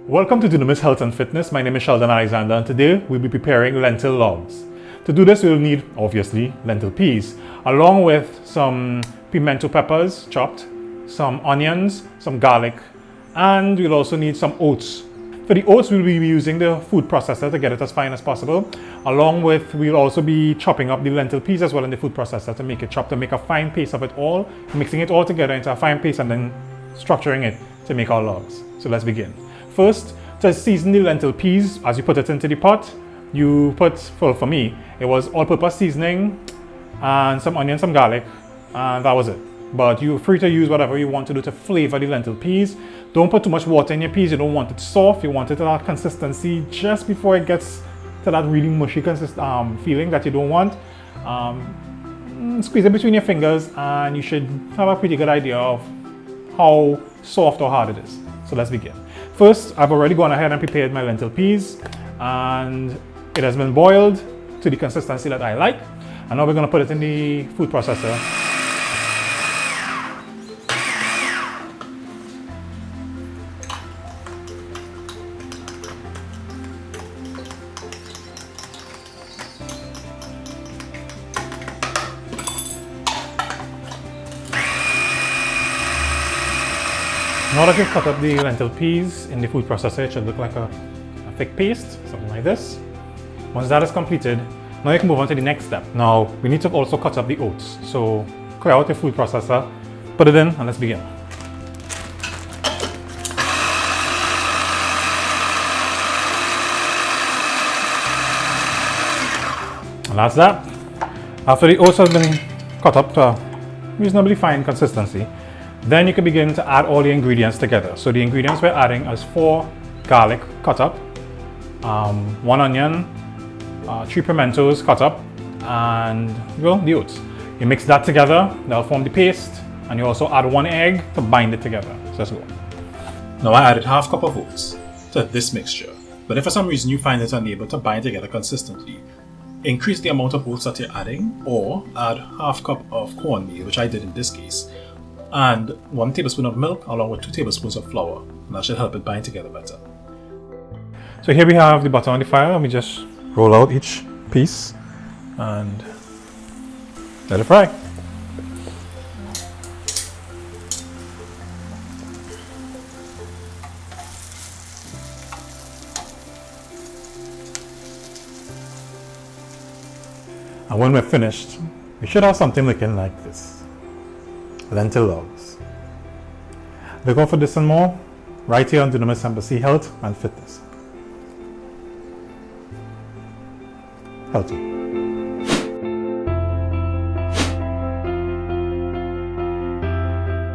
Welcome to Dunamis Health and Fitness. My name is Sheldon Alexander, and today we'll be preparing lentil logs. To do this, we'll need, obviously, lentil peas, along with some pimento peppers chopped, some onions, some garlic, and we'll also need some oats. For the oats, we'll be using the food processor to get it as fine as possible. Along with, we'll also be chopping up the lentil peas as well in the food processor to make it chop, to make a fine paste of it all, mixing it all together into a fine paste and then structuring it to make our logs. So let's begin. First, to season the lentil peas, as you put it into the pot, you put, for me, it was all-purpose seasoning and some onion, some garlic, and that was it. But you're free to use whatever you want to do to flavor the lentil peas. Don't put too much water in your peas. You don't want it soft. You want it at that consistency just before it gets to that really mushy feeling that you don't want. Squeeze it between your fingers and you should have a pretty good idea of how soft or hard it is. So let's begin. First, I've already gone ahead and prepared my lentil peas, and it has been boiled to the consistency that I like. And now we're going to put it in the food processor. Now that you've cut up the lentil peas in the food processor, it should look like a thick paste, something like this. Once that is completed, now you can move on to the next step. Now, we need to also cut up the oats. So, clear out your food processor, put it in, and let's begin. And that's that. After the oats have been cut up to a reasonably fine consistency, then you can begin to add all the ingredients together. So the ingredients we're adding is 4 garlic cut up, 1 onion, 3 pimentos cut up, and the oats. You mix that together, that'll form the paste, and you also add 1 egg to bind it together. So let's go. Now I added ½ cup of oats to this mixture, but if for some reason you find it unable to bind together consistently, increase the amount of oats that you're adding, or add ½ cup of cornmeal, which I did in this case, and 1 tablespoon of milk along with 2 tablespoons of flour, and that should help it bind together better. So here we have the butter on the fire, and we just roll out each piece and let it fry. And when we're finished, we should have something looking like this. Lentil logs. Look out for this and more right here on Dunamis Embassy Health and Fitness. Healthy.